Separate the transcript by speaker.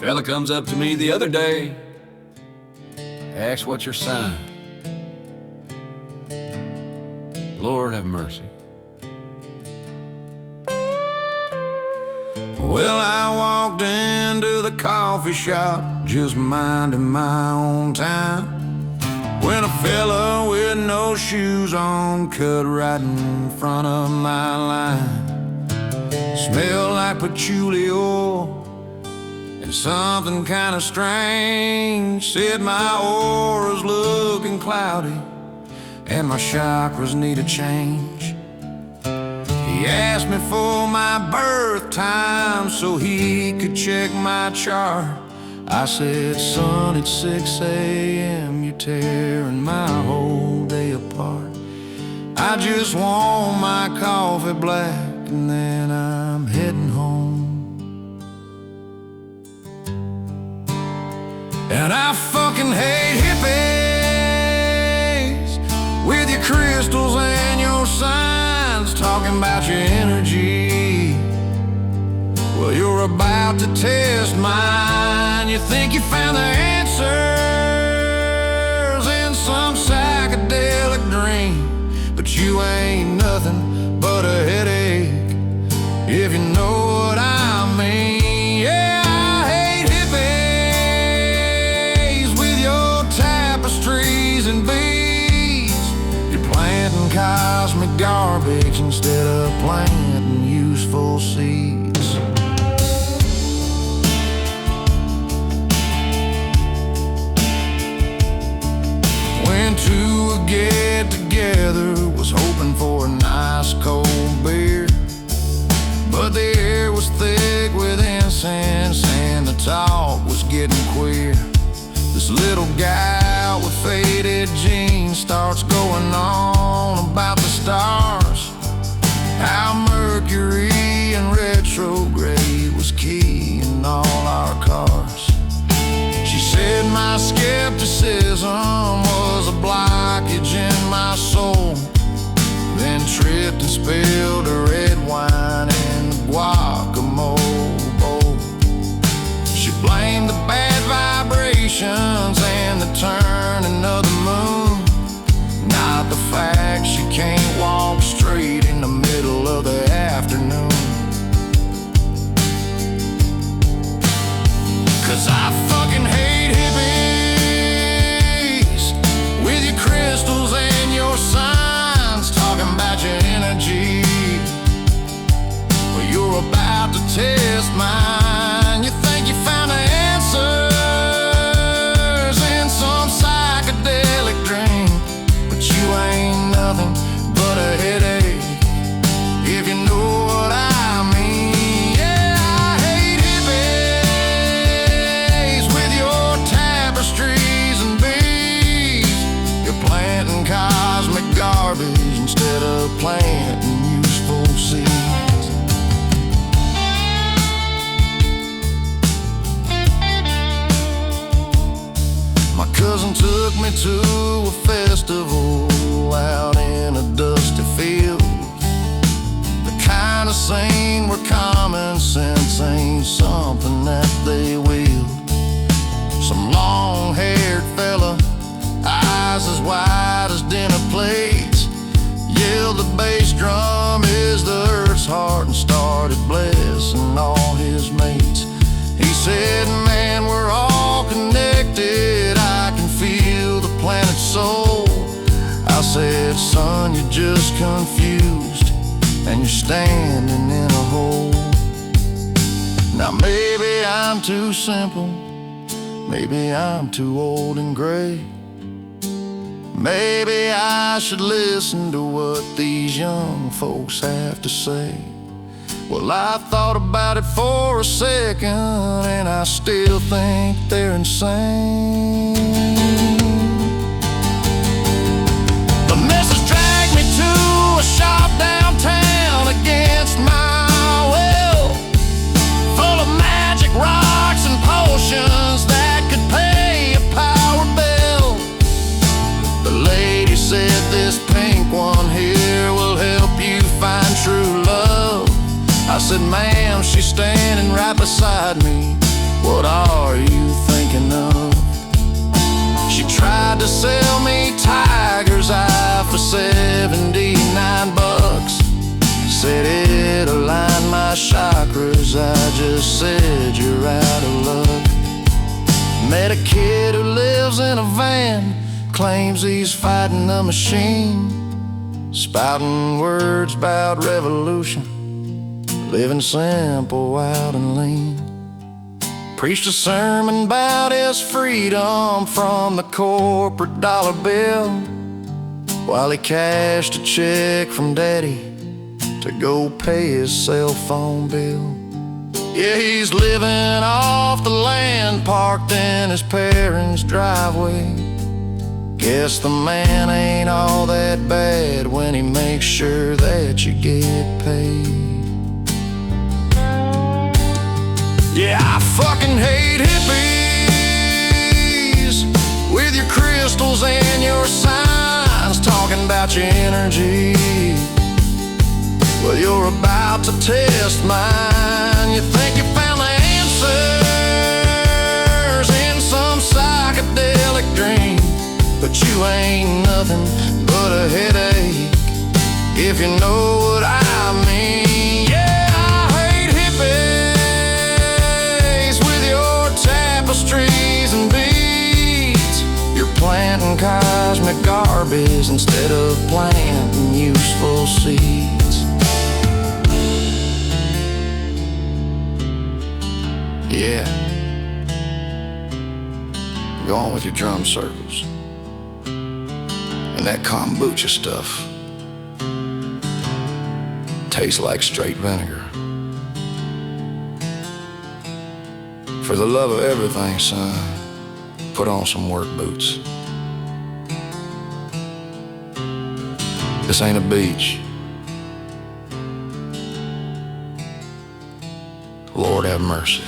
Speaker 1: Fella comes up to me the other day, asks what's your sign. Lord have mercy. Well, I walked into the coffee shop, just minding my own time, when a fella with no shoes on cut right in front of my line. Smelled like patchouli oil and something kind of strange. Said my aura's looking cloudy and my chakras need a change. He asked me for my birth time so he could check my chart. I said, son, it's 6 a.m., you're tearing my whole day apart. I just want my coffee black and then I'm heading home. And I fucking hate hippies with your crystals and your signs, talking about your energy. Well, you're about to test mine. You think you found the answers in some psychedelic dream, but you ain't nothing but a headache, if you know what I mean. Yeah, I hate hippies with your tapestries and beads. You're planting cosmic garbage instead of planting useful seeds. Went to a get-together, was hoping for a nice cold beer, but the air was thick with incense and the talk was getting queer. This little guy with faded jeans starts going on about the stars, how Mercury and retrograde was key in all our cars. She said my skepticism was a blockage in my soul, then tripped and spilled her red wine in the guacamole bowl. She blamed the bad vibrations and the turning of the moon, not the fact she can't walk straight in the middle of the afternoon. 'Cause I fucking hate hippies with your crystals and your signs, talking about your energy. Well, you're about to test mine. You think you found the answers in some psychedelic dream, but you ain't nothing but a headache, if you know what I mean. Yeah, I hate hippies with your tapestries and beads. You're planting cosmic garbage instead of planting useful seeds. My cousin took me to a festival out in a dusty field, the kind of scene where common sense ain't something that they wield. Some long-haired fella, eyes as wide as dinner plates, yelled the bass drum is the earth's heart and started blessing all his mates. He said, man, we're all connected, I can feel the planet's soul. I said, son, you're just confused and you're standing in a hole. Now maybe I'm too simple, maybe I'm too old and gray, maybe I should listen to what these young folks have to say. Well, I thought about it for a second and I still think they're insane. The message dragged me to a shop downtown against my will, full of magic rocks and potions that could pay a power bill. The lady said this pink one here will help you find true love. I said, ma'am, she's standing right beside me. What are you thinking of? She tried to sell me tiger's eye for 79 bucks. Said it aligned my chakras. I just said you're out of luck. Met a kid who lives in a van, claims he's fighting the machine, spouting words about revolution, living simple, wild and lean. Preached a sermon about his freedom from the corporate dollar bill, while he cashed a check from daddy to go pay his cell phone bill. Yeah, he's living off the land parked in his parents' driveway. Guess the man ain't all that bad when he makes sure that you get paid. Yeah, I fucking hate hippies with your crystals and your signs, talking about your energy. Well, you're about to test mine. You think you found the answers in some psychedelic dream, but you ain't nothing but a headache, if you know what I mean. Yeah, I hate hippies with your tapestries and beads. You're planting cosmic garbage instead of planting useful seeds. Yeah, go on with your drum circles and that kombucha stuff. Tastes like straight vinegar. For the love of everything, son, put on some work boots. This ain't a beach. Lord have mercy.